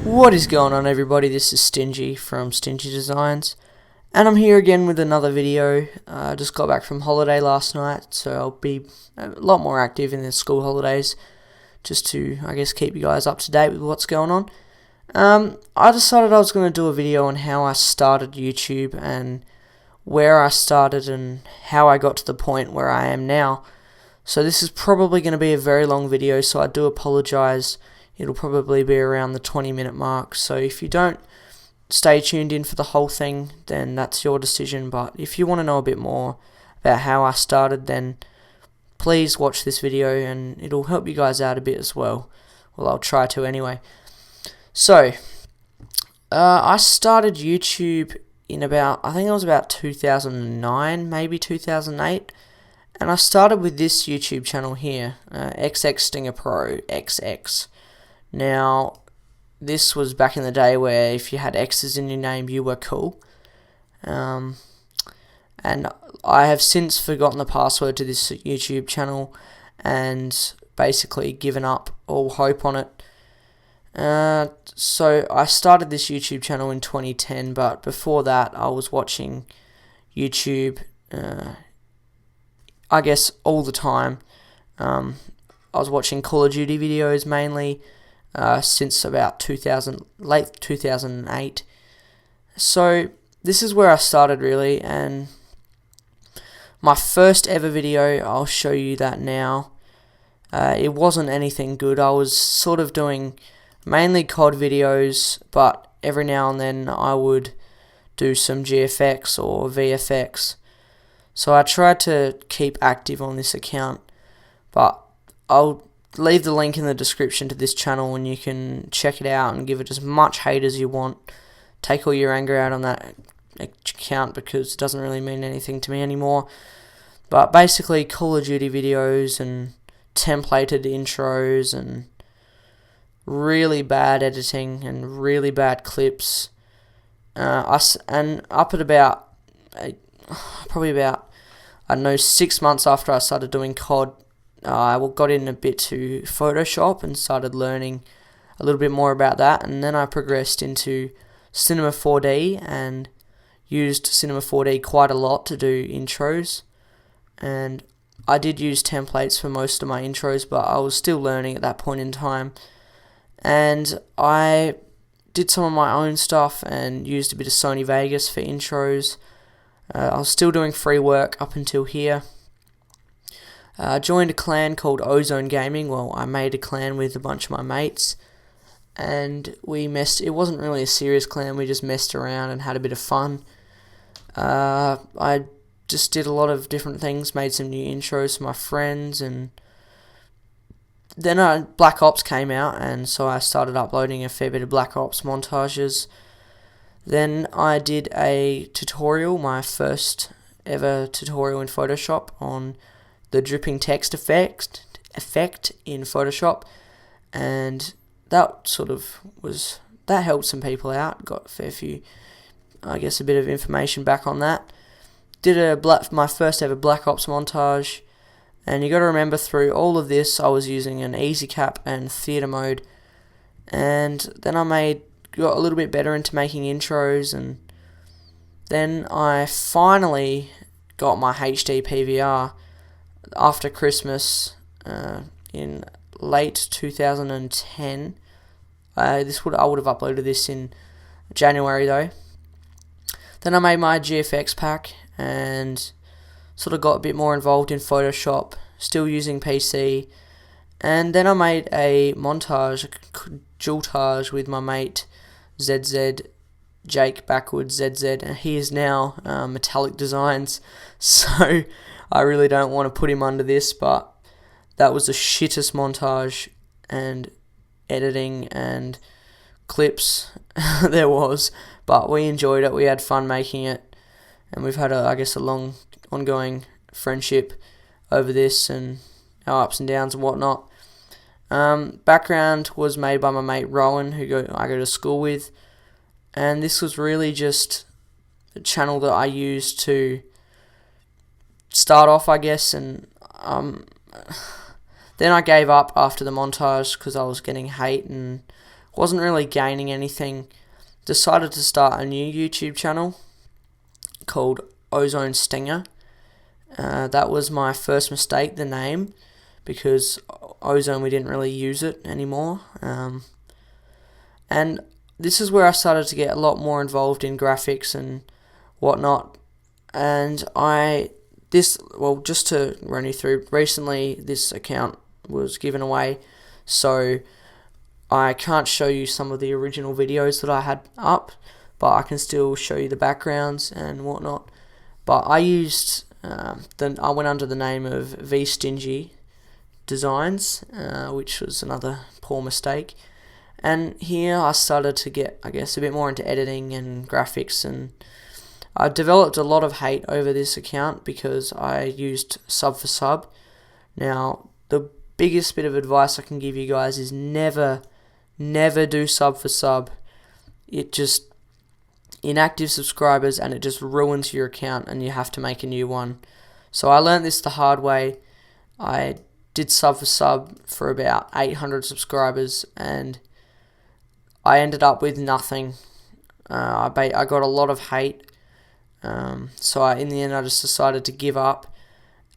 What is going on, everybody? This is Stingy from Stingy Designs, and I'm here again with another video. I just got back from holiday last night, so I'll be a lot more active in the school holidays, just to, I guess, keep you guys up to date with what's going on. I decided I was going to do a video on how I started YouTube and where I started and how I got to the point where I am now. So this is probably going to be a very long video, so I do apologize. It'll probably be around the 20-minute mark, so if you don't stay tuned in for the whole thing, then that's your decision. But if you want to know a bit more about how I started, then please watch this video and it'll help you guys out a bit as well. Well, I'll try to anyway. So, I started YouTube in I think it was about 2009, maybe 2008, and I started with this YouTube channel here, XX Stinger Pro XX. Now, this was back in the day where if you had X's in your name, you were cool. And I have since forgotten the password to this YouTube channel and basically given up all hope on it. So I started this YouTube channel in 2010, but before that I was watching YouTube, I guess, all the time. I was watching Call of Duty videos mainly. Since about late 2008. So this is where I started really, and my first ever video, I'll show you that now. It wasn't anything good. I was sort of doing mainly COD videos, but every now and then I would do some GFX or VFX. So I tried to keep active on this account, but I'll leave the link in the description to this channel and you can check it out and give it as much hate as you want. Take all your anger out on that account because it doesn't really mean anything to me anymore. But basically Call of Duty videos and templated intros and really bad editing and really bad clips. And up at about, probably about, I don't know, 6 months after I started doing COD, I got in a bit to Photoshop and started learning a little bit more about that, and then I progressed into Cinema 4D and used Cinema 4D quite a lot to do intros, and I did use templates for most of my intros, but I was still learning at that point in time, and I did some of my own stuff and used a bit of Sony Vegas for intros. I was still doing free work up until here. I joined a clan called Ozone Gaming. Well, I made a clan with a bunch of my mates, and we messed. It wasn't really a serious clan. We just messed around and had a bit of fun. I just did a lot of different things, made some new intros for my friends, and then Black Ops came out, and so I started uploading a fair bit of Black Ops montages. Then I did a tutorial, my first ever tutorial in Photoshop on the dripping text effect in Photoshop, and that helped some people out, got a fair few, I guess, a bit of information back on that. Did my first ever Black Ops montage, and you got to remember through all of this I was using an EasyCap and theater mode, and then I got a little bit better into making intros, and then I finally got my HD PVR after Christmas in late 2010. I would have uploaded this in January though. Then I made my GFX pack and sort of got a bit more involved in Photoshop, still using PC. And then I made a montage, a dualtage with my mate ZZ, Jake backwards ZZ, and he is now Metallic Designs. So I really don't want to put him under this, but that was the shittest montage and editing and clips there was, but we enjoyed it, we had fun making it, and we've had a long ongoing friendship over this and our ups and downs and whatnot. Background was made by my mate Rowan, who I go to school with, and this was really just a channel that I used to start off, I guess, and then I gave up after the montage because I was getting hate and wasn't really gaining anything. Decided to start a new YouTube channel called Ozone Stinger. That was my first mistake, the name, because Ozone, we didn't really use it anymore. And this is where I started to get a lot more involved in graphics and whatnot. And just to run you through, recently this account was given away, so I can't show you some of the original videos that I had up, but I can still show you the backgrounds and whatnot. But I used, I went under the name of V Stingy Designs, which was another poor mistake. And here I started to get, I guess, a bit more into editing and graphics, and I developed a lot of hate over this account because I used sub for sub. Now, the biggest bit of advice I can give you guys is never do sub for sub. It just inactive subscribers, and it just ruins your account and you have to make a new one. So I learned this the hard way. I did sub for sub for about 800 subscribers, and I ended up with nothing. I got a lot of hate. So in the end, I just decided to give up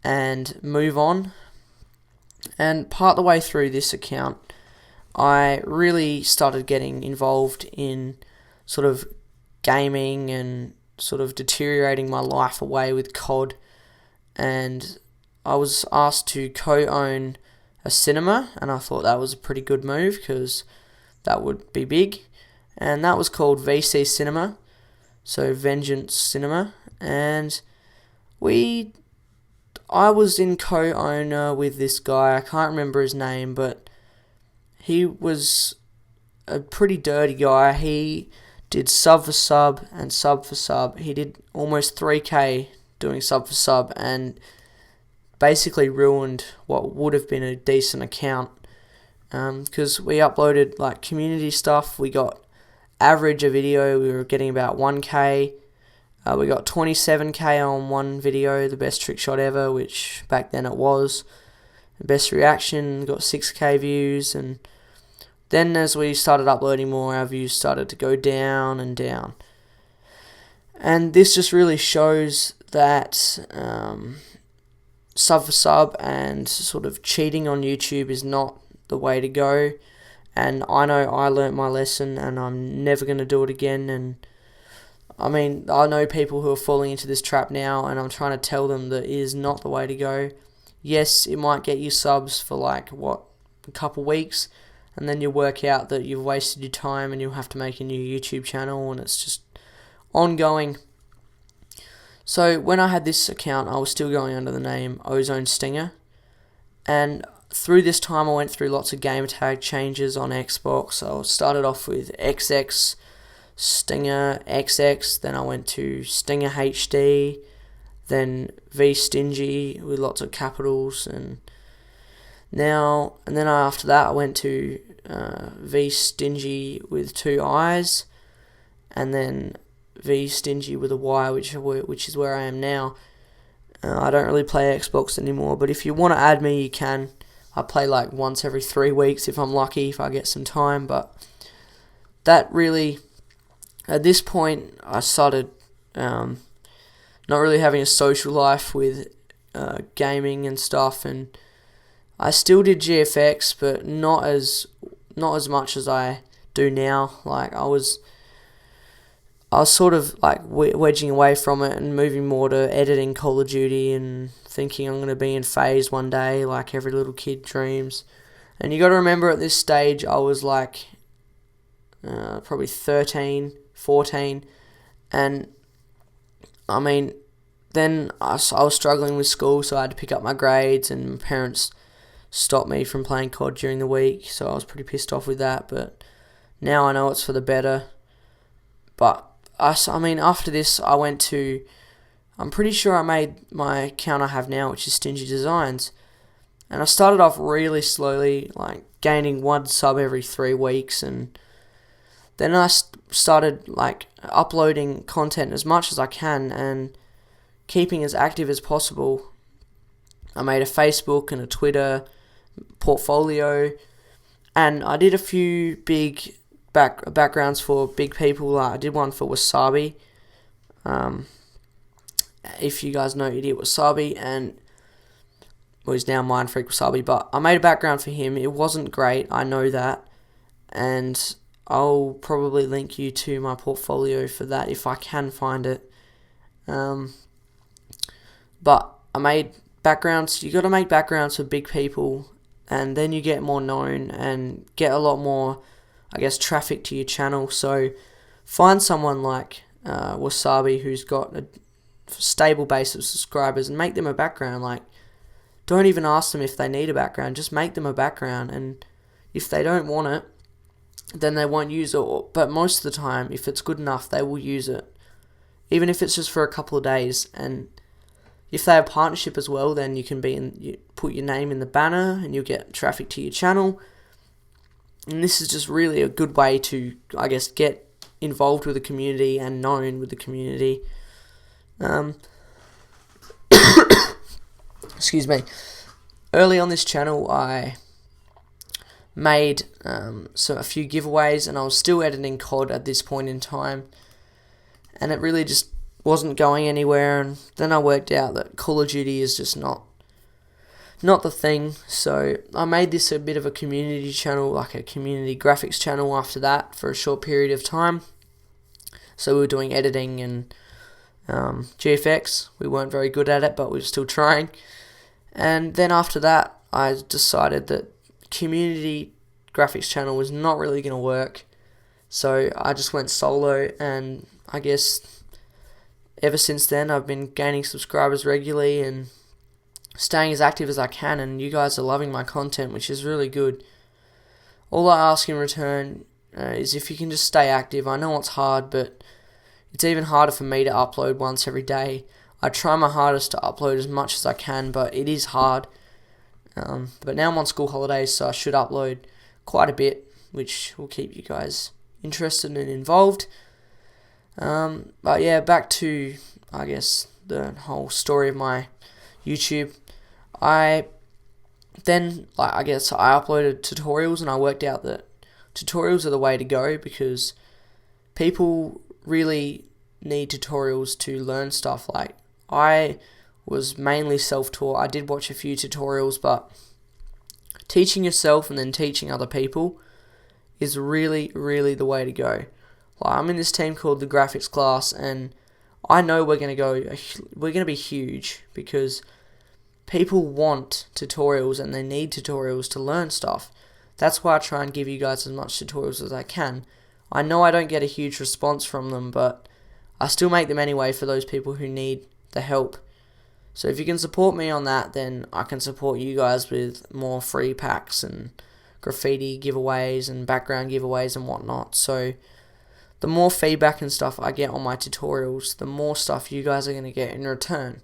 and move on. And part of the way through this account, I really started getting involved in sort of gaming and sort of deteriorating my life away with COD. And I was asked to co-own a cinema, and I thought that was a pretty good move because that would be big. And that was called VC Cinema, so Vengeance Cinema. And I was in co-owner with this guy. I can't remember his name, but he was a pretty dirty guy. He did sub for sub and sub for sub. He did almost 3K doing sub for sub, and basically ruined what would have been a decent account. Because we uploaded like community stuff. We got average a video, we were getting about 1K. We got 27K on one video, the best trick shot ever, which back then it was. Best reaction, got 6K views, and then as we started uploading more, our views started to go down and down. And this just really shows that sub for sub and sort of cheating on YouTube is not the way to go. And I know I learnt my lesson, and I'm never going to do it again. And I mean, I know people who are falling into this trap now, and I'm trying to tell them that it is not the way to go. Yes, it might get you subs for a couple weeks, and then you'll work out that you've wasted your time and you'll have to make a new YouTube channel, and it's just ongoing. So when I had this account, I was still going under the name Ozone Stinger, and through this time I went through lots of game tag changes on Xbox. I started off with XX, Stinger XX, then I went to Stinger HD, then V Stingy with lots of capitals, and then after that I went to V Stingy with 2 I's, and then V Stingy with a Y, which is where I am now. I don't really play Xbox anymore, but if you want to add me, you can. I play like once every 3 weeks if I'm lucky, if I get some time. But that really, at this point, I started not really having a social life with gaming and stuff, and I still did GFX, but not as much as I do now. Like I was sort of like wedging away from it and moving more to editing Call of Duty and thinking I'm going to be in FaZe one day like every little kid dreams. And you got to remember at this stage I was like probably 13, 14, and I mean then I was struggling with school, so I had to pick up my grades, and my parents stopped me from playing COD during the week, so I was pretty pissed off with that. But now I know it's for the better. But I mean, after this, I'm pretty sure I made my account I have now, which is Stingy Designs. And I started off really slowly, like gaining 1 sub every 3 weeks. And then I started like uploading content as much as I can and keeping as active as possible. I made a Facebook and a Twitter portfolio. And I did a few big backgrounds for big people. I did one for Wasabi. If you guys know Idiot Wasabi, and well, he's now Mind Freak Wasabi, but I made a background for him. It wasn't great, I know that, and I'll probably link you to my portfolio for that if I can find it. But I made backgrounds. You got to make backgrounds for big people, and then you get more known and get a lot more, I guess, traffic to your channel. So find someone like Wasabi who's got a stable base of subscribers and make them a background. Like, don't even ask them if they need a background. Just make them a background, and if they don't want it, then they won't use it. But most of the time, if it's good enough, they will use it, even if it's just for a couple of days. And if they have partnership as well, then you can you put your name in the banner and you'll get traffic to your channel. And this is just really a good way to, I guess, get involved with the community and known with the community. Excuse me. Early on this channel, I made a few giveaways, and I was still editing COD at this point in time, and it really just wasn't going anywhere. And then I worked out that Call of Duty is just not the thing, so I made this a bit of a community channel, like a community graphics channel after that, for a short period of time. So we were doing editing and GFX. We weren't very good at it, but we were still trying. And then after that, I decided that community graphics channel was not really going to work, so I just went solo, and I guess ever since then I've been gaining subscribers regularly and staying as active as I can, and you guys are loving my content, which is really good. All I ask in return is if you can just stay active. I know it's hard, but it's even harder for me to upload once every day. I try my hardest to upload as much as I can, but it is hard. But now I'm on school holidays, so I should upload quite a bit, which will keep you guys interested and involved. But yeah, back to, I guess, the whole story of my YouTube. I uploaded tutorials, and I worked out that tutorials are the way to go, because people really need tutorials to learn stuff. Like, I was mainly self-taught. I did watch a few tutorials, but teaching yourself and then teaching other people is really, really the way to go. Like, I'm in this team called the graphics class, and I know we're going to be huge, because people want tutorials and they need tutorials to learn stuff. That's why I try and give you guys as much tutorials as I can. I know I don't get a huge response from them, but I still make them anyway for those people who need the help. So if you can support me on that, then I can support you guys with more free packs and graffiti giveaways and background giveaways and whatnot. So the more feedback and stuff I get on my tutorials, the more stuff you guys are going to get in return.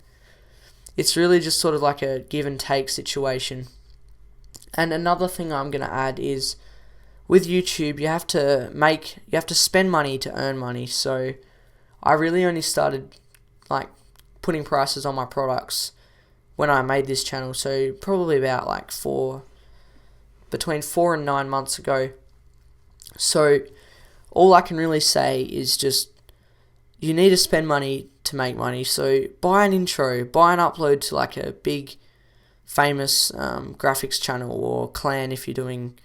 It's really just sort of like a give and take situation. And another thing I'm going to add is, with YouTube, you have to spend money to earn money. So I really only started like putting prices on my products when I made this channel, so probably about between 4 and 9 months ago. So all I can really say is just, you need to spend money to make money. So buy an intro, buy an upload to like a big famous graphics channel or clan if you're doing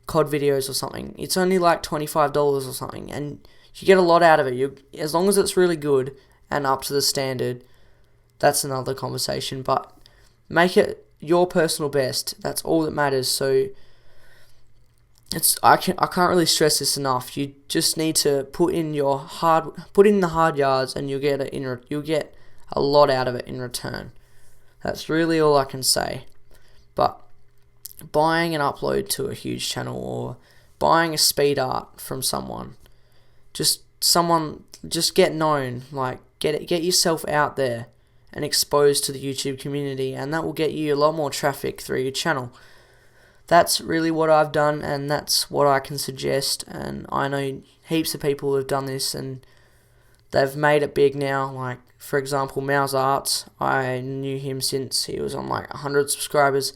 COD videos or something. It's only like $25 or something, and you get a lot out of it. As long as it's really good and up to the standard, that's another conversation, but make it your personal best. That's all that matters. So I can't really stress this enough. You just need to put in the hard yards, and you'll get a lot out of it in return. That's really all I can say. But buying an upload to a huge channel, or buying a speed art from someone, just get known, like get yourself out there and exposed to the YouTube community, and that will get you a lot more traffic through your channel. That's really what I've done, and that's what I can suggest, and I know heaps of people have done this and they've made it big now. Like, for example, Mouse Arts, I knew him since he was on like 100 subscribers,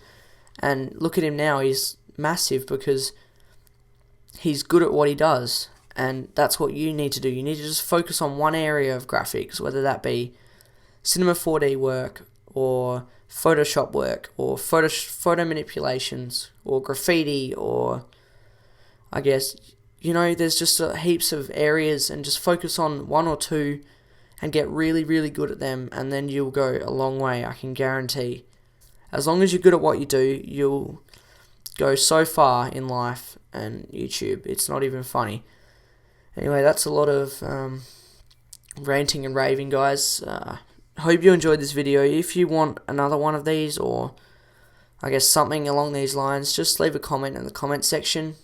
and look at him now, he's massive, because he's good at what he does, and that's what you need to do. You need to just focus on one area of graphics, whether that be Cinema 4D work, or Photoshop work, or photo manipulations, or graffiti, or I guess, there's just heaps of areas, and just focus on one or two and get really, really good at them, and then you'll go a long way, I can guarantee. As long as you're good at what you do, you'll go so far in life and YouTube. It's not even funny. Anyway, that's a lot of ranting and raving, guys. Hope you enjoyed this video. If you want another one of these, or I guess something along these lines, just leave a comment in the comment section.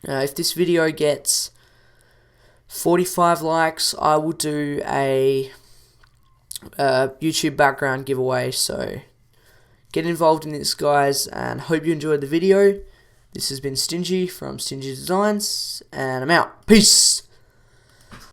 If this video gets 45 likes, I will do a YouTube background giveaway. So get involved in this, guys, and hope you enjoyed the video. This has been Stingy from Stingy Designs, and I'm out. Peace!